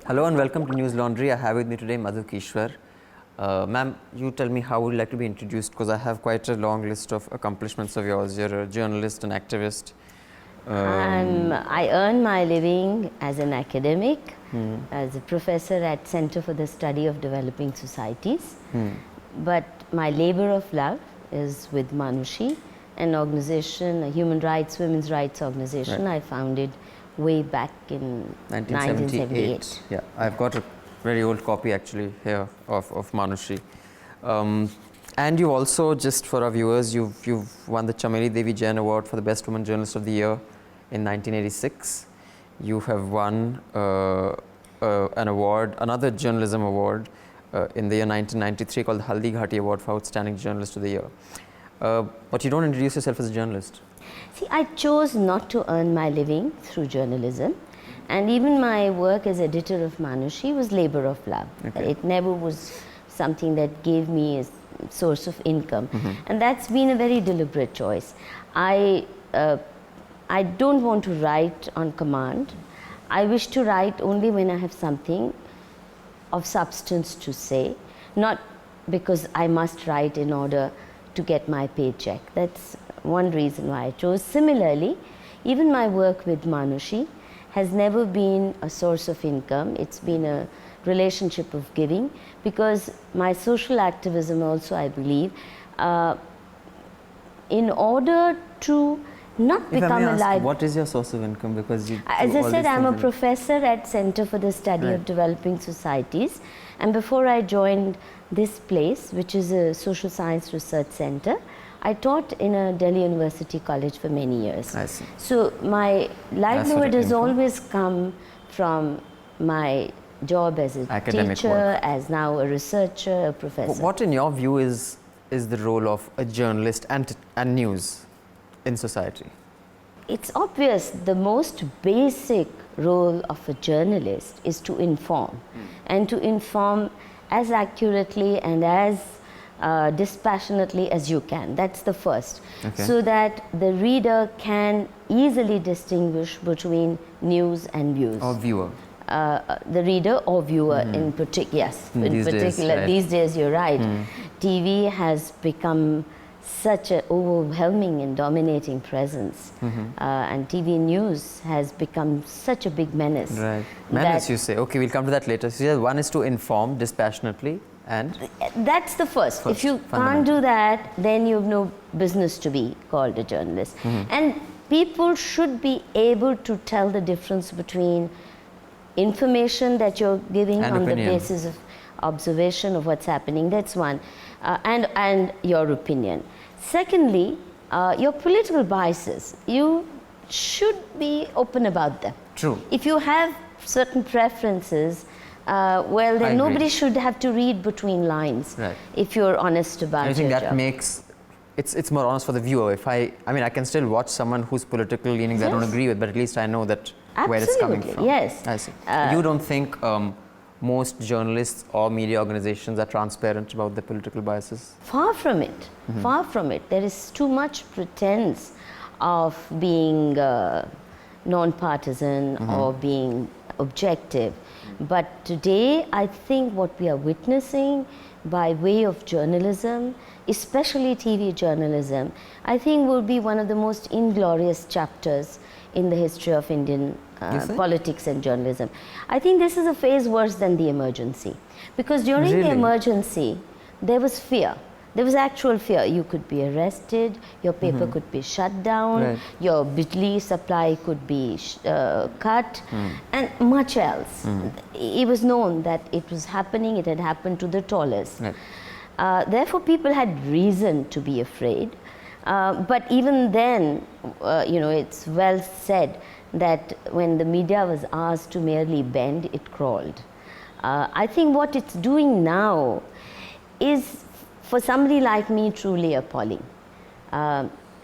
Hello and welcome to News Laundry. I have with me today Madhu Kishwar. Ma'am, you tell me how would you like to be introduced, because I have quite a long list of accomplishments of yours. You're a journalist, an activist. I earn my living as an academic, as a professor at Center for the Study of Developing Societies. But my labor of love is with Manushi, an organization, a human rights, women's rights organization I founded way back in 1978. Yeah, I've got a very old copy actually here of Manushi. And you also, just for our viewers, you've won the Chameli Devi Jain Award for the Best Woman Journalist of the Year in 1986. You have won an award, another journalism award in the year 1993 called the Haldi Ghati Award for Outstanding Journalist of the Year. But you don't introduce yourself as a journalist. See, I chose not to earn my living through journalism, and even my work as editor of Manushi was labor of love. Okay. It never was something that gave me a source of income, and that's been a very deliberate choice. I don't want to write on command. I wish to write only when I have something of substance to say, not because I must write in order to get my paycheck. That's one reason why I chose. Similarly, even my work with Manushi has never been a source of income. It's been a relationship of giving, because my social activism also, I believe, in order to not become a life. What is your source of income? Because you, as I said, I'm a professor at Center for the Study of Developing Societies, and before I joined this place, which is a social science research center, I taught in a Delhi University college for many years. I see. So my livelihood has always come from my job as a academic teacher, work. as now a researcher, a professor. What in your view is the role of a journalist and news in society? It's obvious the most basic role of a journalist is to inform, and to inform as accurately and as dispassionately as you can. That's the first. Okay. So that the reader can easily distinguish between news and views. Or viewer. The reader or viewer in particular, yes, in particular. These days, you're right. TV has become such an overwhelming and dominating presence, and TV news has become such a big menace. Right. Menace, you say. Okay, we'll come to that later. So one is to inform dispassionately, and that's the first. If you can't do that, then you have no business to be called a journalist. And people should be able to tell the difference between information that you're giving and on the basis of observation of what's happening. That's one, and your opinion. Secondly, your political biases, you should be open about them. True. If you have certain preferences, well, then nobody should have to read between lines. Right. If you're honest about it. I think that makes it's more honest for the viewer. If I mean, I can still watch someone whose political leanings I don't agree with, but at least I know that where it's coming from. Yes. I see. You don't think most journalists or media organizations are transparent about their political biases? Far from it. Far from it. There is too much pretense of being non-partisan or being objective. But today, I think what we are witnessing by way of journalism, especially TV journalism, I think will be one of the most inglorious chapters in the history of Indian politics and journalism. I think this is a phase worse than the emergency, because during the emergency there was fear. There was actual fear. You could be arrested, your paper could be shut down, your Bijli supply could be cut, and much else. It was known that it was happening, it had happened to the tallest. Therefore, people had reason to be afraid. But even then, it's well said that when the media was asked to merely bend, it crawled. I think what it's doing now is, for somebody like me, truly appalling.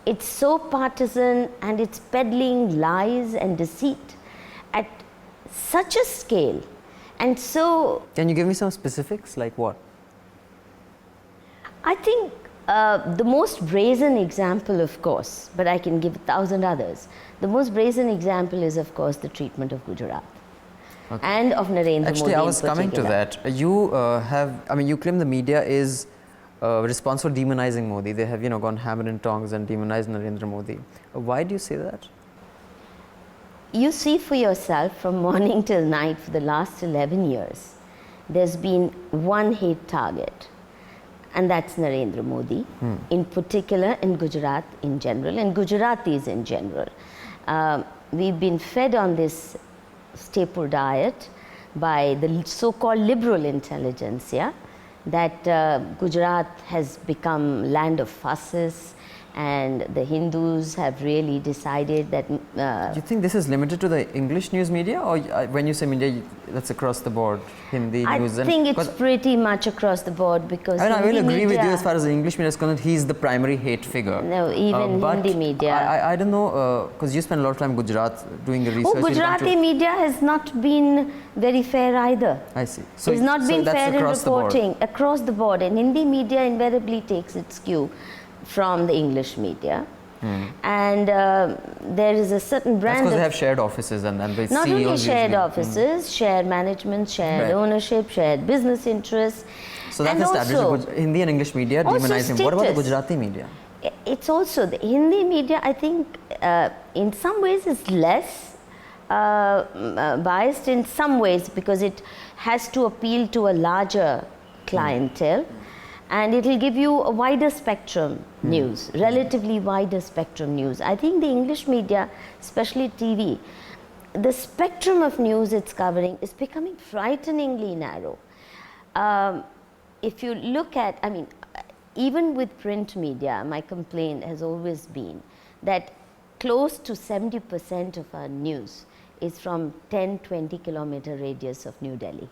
It's so partisan, and it's peddling lies and deceit at such a scale. And so... Can you give me some specifics, like what? I think the most brazen example, of course, but I can give 1,000 others. The most brazen example is, of course, the treatment of Gujarat. and of Narendra Modi. Actually, I was in coming to particular. that. You claim the media is responsible for demonizing Modi. They have, gone hammer and tongs and demonized Narendra Modi. Why do you say that? You see for yourself from morning till night for the last 11 years, there's been one hate target, and that's Narendra Modi, in particular in Gujarat in general, and Gujaratis in general. We've been fed on this staple diet by the so-called liberal intelligentsia that Gujarat has become land of fusses, and the Hindus have really decided that Do you think this is limited to the English news media, or when you say media, that's across the board, Hindi I news? think it's pretty much across the board, because I will Hindi agree with you media- as far as the English media is concerned. He's the primary hate figure. No, even but Hindi media. I don't know, because you spend a lot of time in Gujarat doing the research. Oh, You'll come Gujarati to- media has not been very fair either. I see. So It's not been that's fair in across the board. reporting across the board, and Hindi media invariably takes its cue from the English media. And there is a certain That's brand because of they have shared offices and the not CEOs only shared usually- offices, shared management, shared Right. ownership, shared business interests. So that's and established. also- Hindi and English media also demonize him. What about the status. Gujarati media? It's also the Hindi media, I think, in some ways is less biased in some ways, because it has to appeal to a larger clientele, and it will give you a wider spectrum news, relatively wider spectrum news. I think the English media, especially TV, the spectrum of news it's covering is becoming frighteningly narrow. If you look at, even with print media, my complaint has always been that close to 70% of our news is from 10-20 kilometer radius of New Delhi.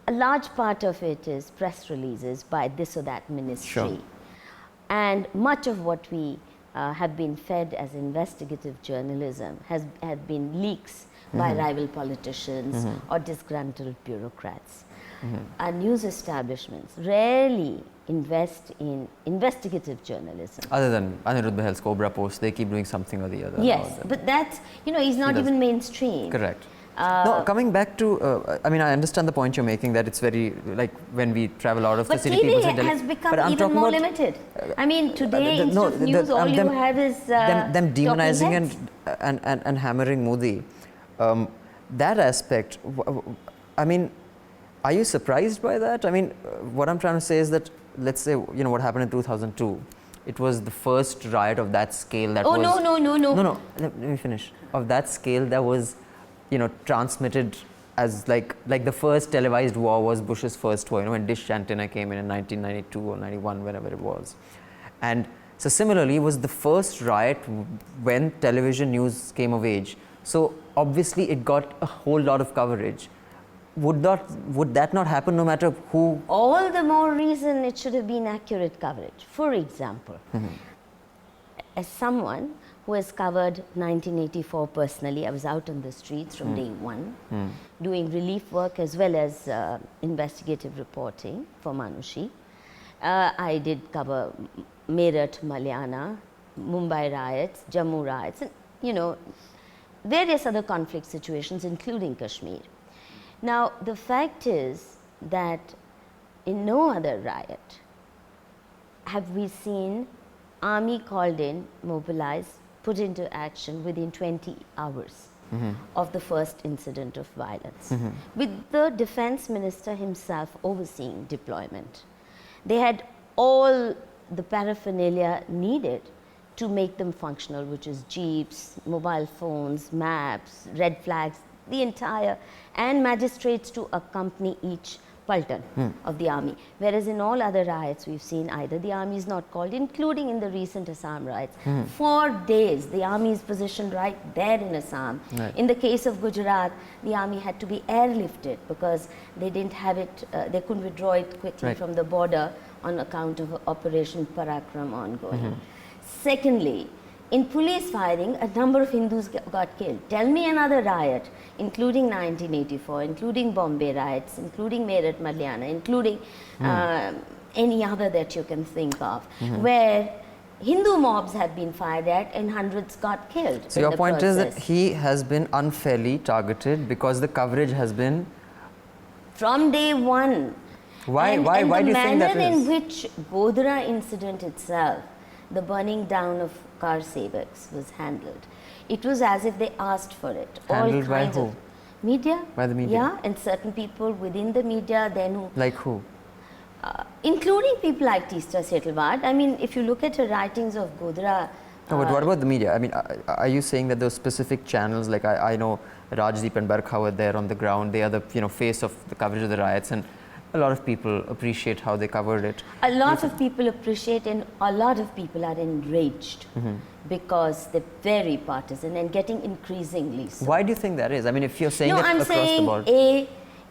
A large part of it is press releases by this or that ministry. Sure. And much of what we have been fed as investigative journalism have been leaks by rival politicians or disgruntled bureaucrats. Our news establishments rarely invest in investigative journalism. Other than Anirudh Behel's Cobra Post, they keep doing something or the other. Yes, but that's, he's not does- even mainstream. Correct. No, coming back to, I understand the point you're making, that it's very, like when we travel out of But the city, people say TV Delhi. has become But I'm even talking more about, limited. Today, the- no, instead of news, all you them- have is them demonizing talking heads. and hammering Modi. That aspect, are you surprised by that? What I'm trying to say is that, let's say, what happened in 2002. It was the first riot of that scale that Oh, was... no. No, let me finish. Of that scale that was, transmitted as like the first televised war was Bush's first war, when Dish Antenna came in 1992 or 91, whenever it was. And so similarly, it was the first riot when television news came of age. So obviously it got a whole lot of coverage. Would that not happen no matter who? All the more reason it should have been accurate coverage. For example, as someone who has covered 1984 personally, I was out on the streets from day one, doing relief work as well as investigative reporting for Manushi. I did cover Meerut, Malyana, Mumbai riots, Jammu riots, and various other conflict situations, including Kashmir. Now, the fact is that in no other riot have we seen army called in, mobilized, put into action within 20 hours of the first incident of violence, with the defense minister himself overseeing deployment. They had all the paraphernalia needed to make them functional, which is jeeps, mobile phones, maps, red flags, the entire, and magistrates to accompany each Paltan of the army. Whereas in all other riots we've seen either the army is not called, including in the recent Assam riots. For days the army is positioned right there in Assam. Right. In the case of Gujarat, the army had to be airlifted because they didn't have it, they couldn't withdraw it quickly Right. from the border on account of Operation Parakram ongoing. Secondly, in police firing, a number of Hindus got killed. Tell me another riot, including 1984, including Bombay riots, including Meerut Malyana, including any other that you can think of, where Hindu mobs have been fired at and hundreds got killed. So in your the point is that process. he has been unfairly targeted because the coverage has been. From day one. Why And do you think that the manner in is? which Godhra incident itself, the burning down of car Sevaks, was handled, it was as if they asked for it. Handled All by kinds who? of media. By the media? Yeah, and certain people within the media then who, Like who? including people like Teesta Setalvad. I mean, if you look at her writings of Godhra, No, but what about the media? I mean, are you saying that those specific channels, like I know Rajdeep and Barkha were there on the ground, they are the face of the coverage of the riots, and a lot of people appreciate how they covered it. a lot of people appreciate and a lot of people are enraged because they're very partisan and getting increasingly so. Why do you think that is? I mean, if you're saying No, it I'm across the saying board.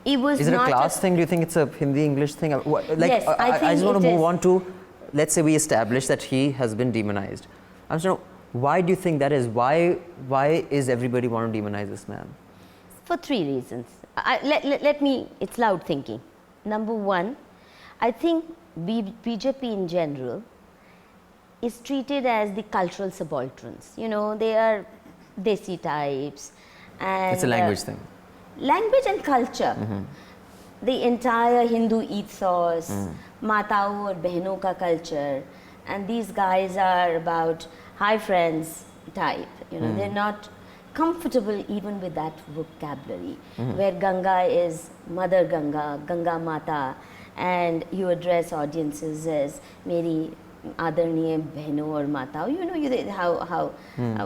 it was Is it a not class thing? Do you think it's a Hindi-English thing? Yes, I I think just want it to move is. on to, let's say we establish that he has been demonized. I'm just why do you think that is? Why is everybody want to demonize this man? for three reasons. Let me, it's loud thinking. Number one, I think BJP in general is treated as the cultural subalterns. You know, they are desi types. And It's a language thing. Language and culture. The entire Hindu ethos, Matao or Behno ka culture, and these guys are about hi friends type. You know, they're not comfortable even with that vocabulary, where Ganga is Mother Ganga, Ganga Mata, and you address audiences as Meri Adarniya Behno or Mata. You know how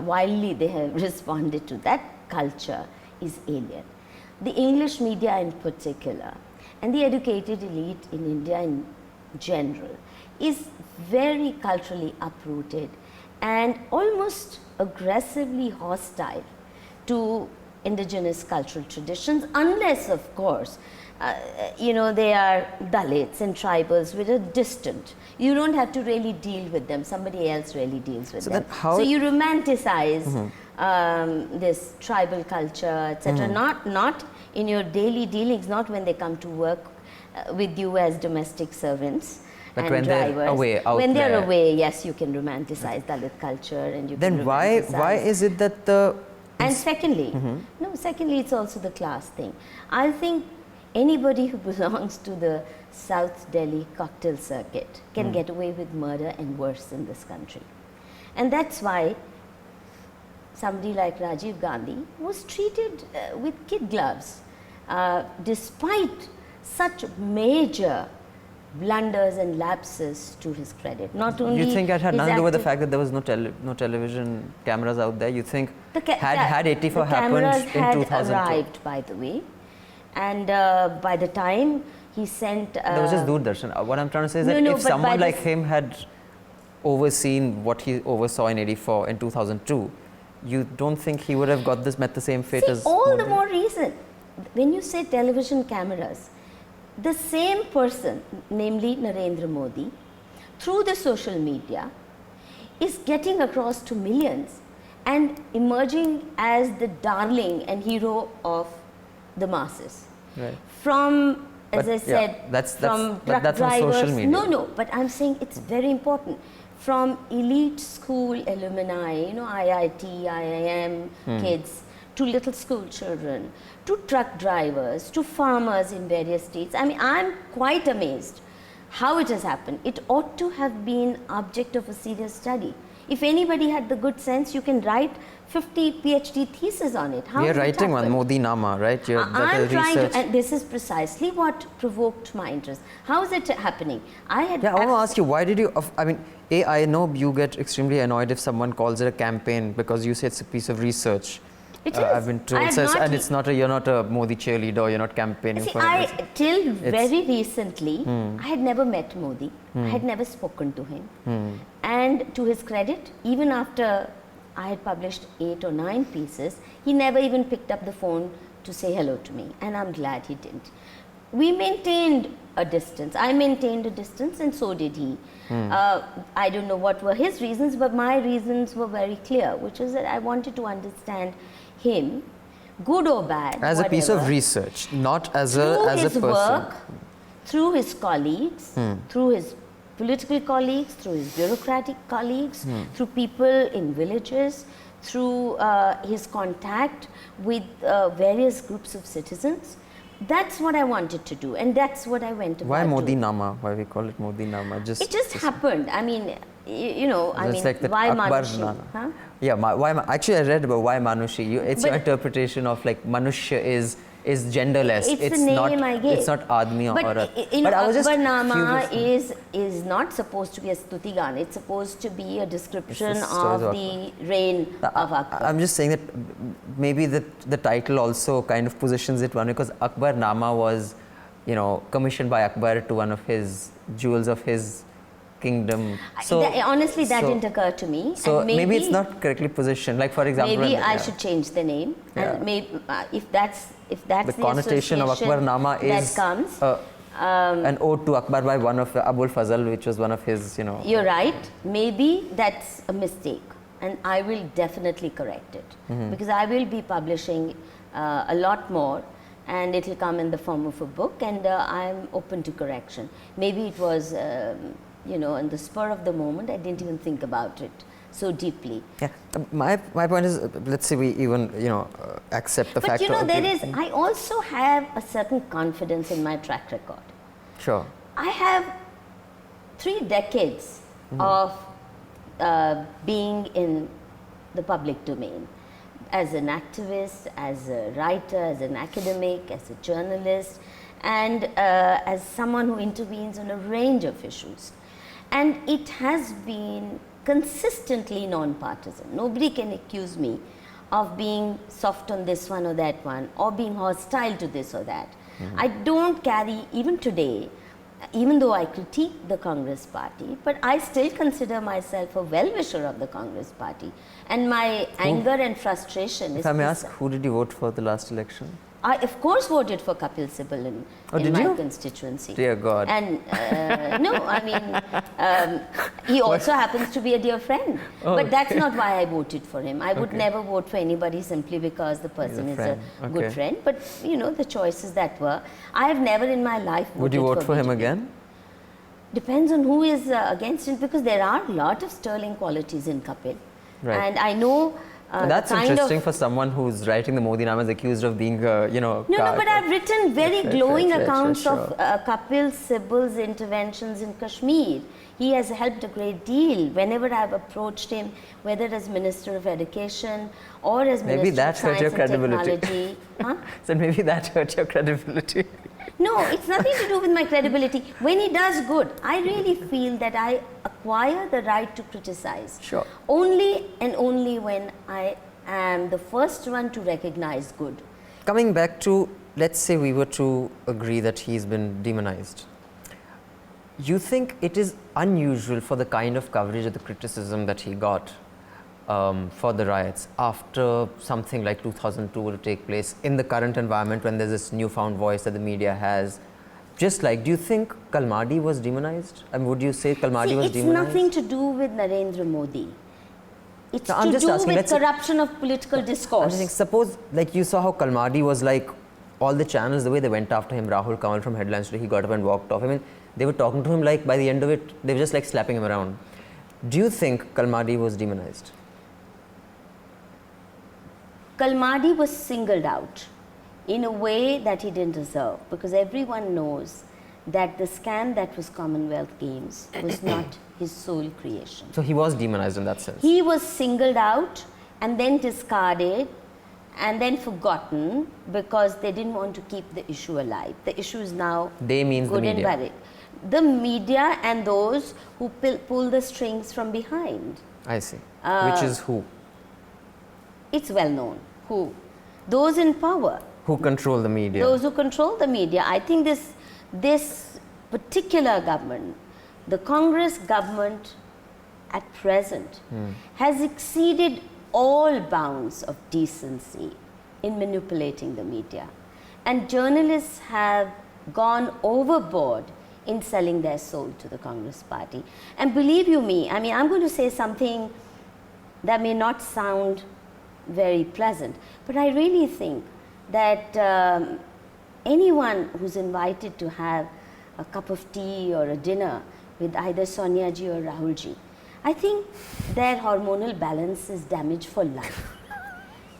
wildly they have responded to that culture is alien. The English media in particular, and the educated elite in India in general, is very culturally uprooted and almost aggressively hostile to indigenous cultural traditions, unless, of course, they are Dalits and tribals which are distant. You don't have to really deal with them. Somebody else really deals with So them. then how- So you romanticize this tribal culture, etc. Not in your daily dealings, not when they come to work with you as domestic servants. But and when they're drivers. away, out when they're there. away, yes, you can romanticize Dalit culture and you Then can why romanticize. is it that the And secondly, secondly, it's also the class thing. I think anybody who belongs to the South Delhi cocktail circuit can get away with murder and worse in this country. And that's why somebody like Rajiv Gandhi was treated with kid gloves, despite such major blunders and lapses to his credit. Not only you think it had his nothing to do with the active- fact that there was no television cameras out there? You think The had 84 the happened cameras in had 2002? arrived, by the way, and by the time he sent. There was just Doordarshan. What I'm trying to say is No, that no, if but by someone like this- him had overseen what he oversaw in 84 in 2002, you don't think he would have met the same fate See, as all the Modi? more reason. When you say television cameras, the same person, namely Narendra Modi, through the social media, is getting across to millions and emerging as the darling and hero of the masses. Right. From, as But, I yeah, said, that's- from but truck that's on drivers. social media. No, but I'm saying it's very important. From elite school alumni, IIT, IIM kids, to little school children, to truck drivers, to farmers in various states. I mean, I'm quite amazed how it has happened. It ought to have been object of a serious study. If anybody had the good sense, you can write 50 PhD thesis on it. How We are did it writing one, happen? Modi Nama, right? I'm trying to, and this is precisely what provoked my interest. How is it happening? Yeah, I want to ask you, why did you, I mean, I know you get extremely annoyed if someone calls it a campaign because you say it's a piece of research. It is. I've been told, I have not and it's not you're not a Modi cheerleader, you're not campaigning See, for it. till very recently, I had never met Modi. I had never spoken to him. And to his credit, even after I had published 8 or 9 pieces, he never even picked up the phone to say hello to me. And I'm glad he didn't. We maintained a distance. I maintained a distance and so did he. I don't know what were his reasons, but my reasons were very clear, which is that I wanted to understand him, good or bad, As a piece of whatever, research, not as through a his person. work, through his colleagues, through his political colleagues, through his bureaucratic colleagues, through people in villages, through his contact with various groups of citizens. That's what I wanted to do, and that's what I went about Why Modi doing. Nama? Why we call it Modi Nama? It just happened. I mean, you know, I It's mean, like the why Akbar Manushi? Nana. Huh? Yeah, actually I read about why Manushi. It's your But- interpretation of like Manushya is genderless. It's the name I gave. It's not Admi or But Aurat. you know, I was just Akbar Nama curious. is not supposed to be a Stutigan. It's supposed to be a description It's the stories of of the reign of Akbar. I'm just saying that maybe the title also kind of positions it one because Akbar Nama was, you know, commissioned by Akbar to one of his jewels of his kingdom. So Honestly, that so- didn't occur to me. So and maybe it's not correctly positioned. Like for example, Maybe when- I yeah. should change the name, Yeah. and maybe if that's the connotation of Akbar Nama that is comes. an ode to Akbar by one of Abul Fazl, which was one of his, you know. You're right. Maybe that's a mistake, and I will definitely correct it because I will be publishing a lot more, and it will come in the form of a book, and I'm open to correction. Maybe it was, you know, in the spur of the moment, I didn't even think about it so deeply. Yeah. My point is, let's say we even, you know, accept the But fact. you know, of, there is. I also have a certain confidence in my track record. Sure. I have 3 decades of being in the public domain as an activist, as a writer, as an academic, as a journalist, and as someone who intervenes on a range of issues. And it has been consistently non-partisan. Nobody can accuse me of being soft on this one or that one, or being hostile to this or that. I don't carry, even today, even though I critique the Congress party, but I still consider myself a well-wisher of the Congress party. And my anger and frustration is... If I may ask, who did you vote for the last election? I, of course, voted for Kapil Sibal in did my you? constituency. Dear God. And no, I mean, he also happens to be a dear friend. But that's not why I voted for him. I would never vote for anybody simply because the person is a friend. good Okay. friend. But, you know, the choices that were. I have never in my life voted Would you vote for him BJP. again? Depends on who is against it, because there are a lot of sterling qualities in Kapil. Right. And I know the That's kind interesting of for someone who's writing the Modi Nama is accused of being, you know. No, but I've written very Right, glowing right, accounts sure. of Kapil Sibal's interventions in Kashmir. He has helped a great deal. Whenever I've approached him, whether as Minister of Education or as Maybe Minister that of hurt your Science and credibility. Technology. Huh? So maybe that hurt your credibility. No, it's nothing to do with my credibility. When he does good, I really feel that I acquire the right to criticize. Sure. Only and only when I am the first one to recognize good. Coming back to, let's say we were to agree that he's been demonized. You think it is unusual for the kind of coverage of the criticism that he got for the riots after something like 2002 were to take place in the current environment when there's this newfound voice that the media has? Just like, do you think Kalmadi was demonized? I mean, would you say Kalmadi See, was it's demonized? nothing to do with Narendra Modi. It's No, I'm to just do asking, with let's say- corruption of political I'm discourse. just saying, suppose like you saw how Kalmadi was like, all the channels, the way they went after him, Rahul Kamal from Headlines Today, he got up and walked off. I mean, they were talking to him like, by the end of it, they were just like slapping him around. Do you think Kalmadi was demonized? Kalmadi was singled out in a way that he didn't deserve, because everyone knows that the scam that was Commonwealth Games was not his sole creation. So he was demonized in that sense. He was singled out and then discarded and then forgotten because they didn't want to keep the issue alive. The issue is now They means the good and media. buried. The media and those who pull the strings from behind. I see. Which is who? It's well known. Who? Those in power. Who control the media? Those who control the media. I think this particular government, the Congress government at present, has exceeded all bounds of decency in manipulating the media. And journalists have gone overboard in selling their soul to the Congress party. And believe you me, I mean, I'm going to say something that may not sound very pleasant, but I really think that anyone who's invited to have a cup of tea or a dinner with either Sonia ji or Rahul ji, I think their hormonal balance is damaged for life.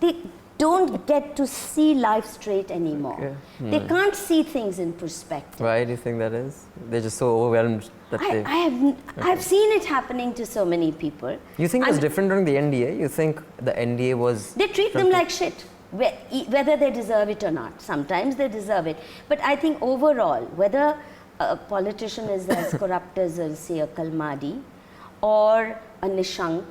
They don't get to see life straight anymore. Okay. They can't see things in perspective. Why do you think that is? They're just so overwhelmed that they... I've seen it happening to so many people. You think it was different during the NDA? You think the NDA was... They treat them like shit, whether they deserve it or not. Sometimes they deserve it. But I think overall, whether a politician is as corrupt as, say, a Kalmadi or a Nishank,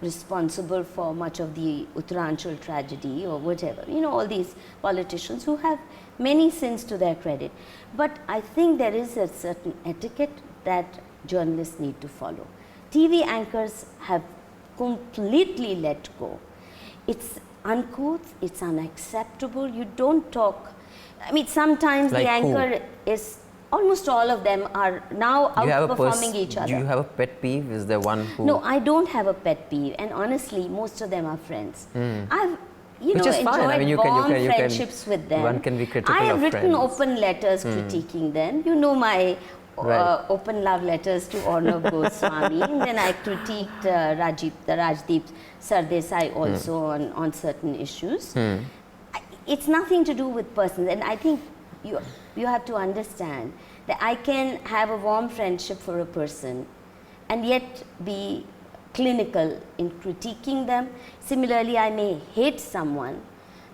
responsible for much of the Uttaranchal tragedy or whatever, you know, all these politicians who have many sins to their credit. But I think there is a certain etiquette that journalists need to follow. TV anchors have completely let go. It's uncouth, it's unacceptable, you don't talk. I mean, sometimes Like the who? anchor is, almost all of them are now outperforming each other. Do you have a pet peeve? Is there one who... No, I don't have a pet peeve, and honestly, most of them are friends. I've, Which is enjoyed fine. I mean, you can- warm friendships with them. one can be critical I have of written friends. open letters critiquing them. You know my Right. open love letters to Arnab Goswami. And then I critiqued Rajdeep Sardesai also on certain issues. It's nothing to do with persons, and I think you have to understand that I can have a warm friendship for a person and yet be clinical in critiquing them. Similarly, I may hate someone,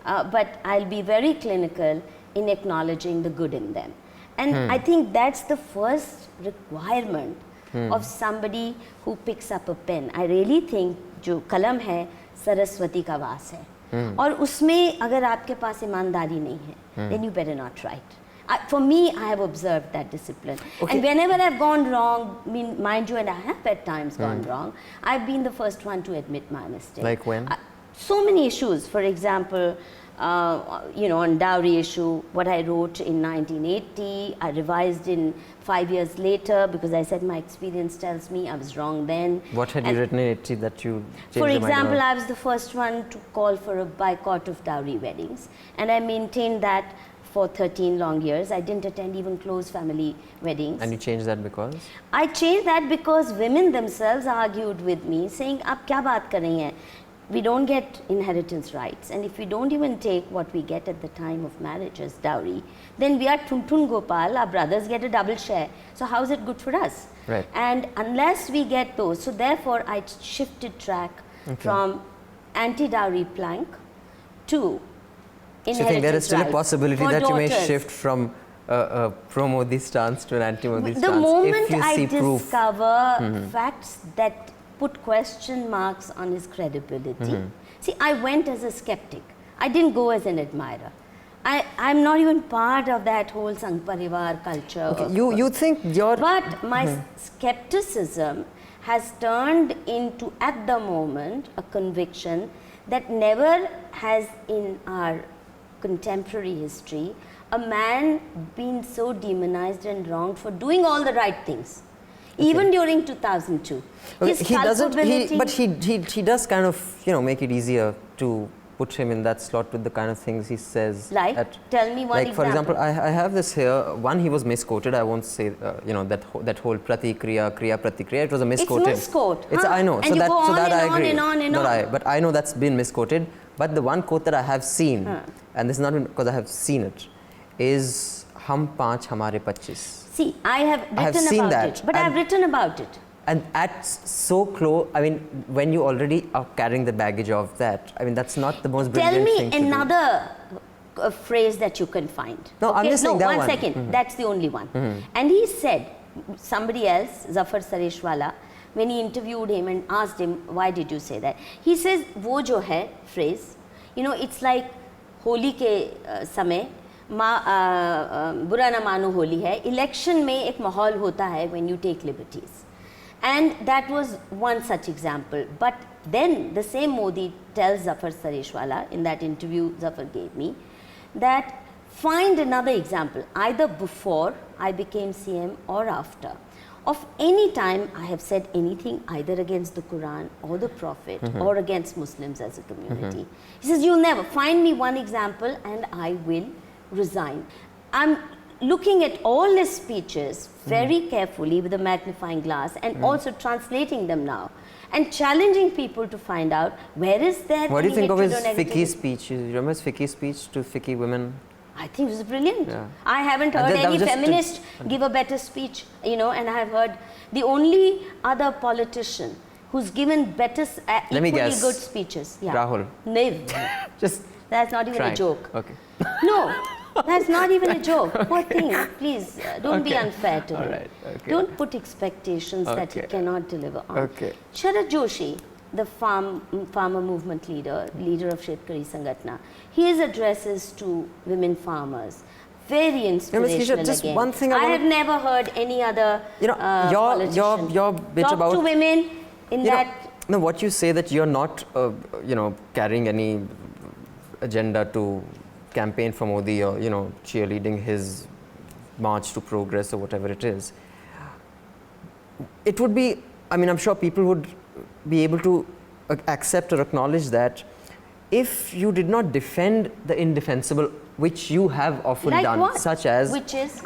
but I'll be very clinical in acknowledging the good in them. And I think that's the first requirement of somebody who picks up a pen. I really think जो कलम है सरस्वती का वास है और उसमें अगर आपके पास ईमानदारी नहीं है then you better not write. For me, I have observed that discipline. Okay. And whenever I've gone wrong, I mean, mind you, and I have at times gone wrong, I've been the first one to admit my mistake. Like when? So many issues. For example, on dowry issue, what I wrote in 1980, I revised in 5 years later because I said my experience tells me I was wrong then. What had you written in 80 that you changed For your mind example, about? I was the first one to call for a boycott of dowry weddings, and I maintained that for 13 long years. I didn't attend even close family weddings. And you changed that because? I changed that because women themselves argued with me saying, "Aap kya baat kar rahi hain? We don't get inheritance rights, and if we don't even take what we get at the time of marriage as dowry, then we are Tuntun Gopal, our brothers get a double share. So how is it good for us?" Right. And unless we get those, so therefore I shifted track from anti-dowry plank to So you think there is still a rights possibility for that you may daughters. shift from a pro-Modi stance to an anti-Modi The stance moment if you I see proof? discover facts that put question marks on his credibility. See, I went as a skeptic. I didn't go as an admirer. I'm not even part of that whole Sangh Parivar culture. Okay, you think your... But my skepticism has turned into, at the moment, a conviction that never has in our contemporary history a man been so demonized and wronged for doing all the right things. Even during 2002. Okay, His he doesn't, culpability- but he does kind of, make it easier to put him in that slot with the kind of things he says. Like? Tell me one like for example. example, I have this here. One, he was misquoted. I won't say, that whole pratikriya, kriya pratikriya. It was a misquoted. It's misquote. It's, I know. And you go so on that I and on agree. and on and but on. but I know that's been misquoted. But the one quote that I have seen, and this is not because I have seen it, is "Hum panch, hamare 25." See, I have written have seen about that, it, but I've and- written about it. And at so close, I mean, when you already are carrying the baggage of that, I mean, that's not the most brilliant Tell me thing to do. another phrase that you can find. No, I'm just saying that one one. second. That's the only one. And he said, somebody else, Zafar Sareshwala, when he interviewed him and asked him, why did you say that? He says, wo jo hai phrase, it's like Holi के समय बुरा ना मानो होली है, election में एक माहौल होता है when you take liberties. And that was one such example. But then the same Modi tells Zafar Sareshwala in that interview Zafar gave me that find another example either before I became CM or after of any time I have said anything either against the Quran or the Prophet or against Muslims as a community. He says, you'll never find me one example and I will resign. I'm looking at all his speeches very carefully with a magnifying glass and also translating them now and challenging people to find out where is there What do you any think of his hatred or Fiqhi negativity. speech? You remember his Fiqhi speech to Fiqhi women? I think it was brilliant. Yeah. I haven't And heard that any was just a- feminist give a better speech, you know, and I have heard the only other politician who's given better, Let me equally guess. good speeches. Yeah. Rahul. Never. Just That's not even trying. a joke. Okay. No, that's not even a joke. Poor thing. Please, don't be Okay. unfair to All him. right. Okay. Don't put expectations that he Okay. cannot deliver on. Okay. Sharad Joshi, the farmer movement leader of Shetkari Sangatna, his addresses to women farmers, very inspirational just again. one thing I I wanna- have never heard any other You know, politician your bit talk about to women in you know, that. no, what you say that you're not, carrying any agenda to campaign for Modi or, cheerleading his march to progress or whatever it is. It would be, I'm sure people would be able to accept or acknowledge that if you did not defend the indefensible, which you have often Like done, what? such as Which is?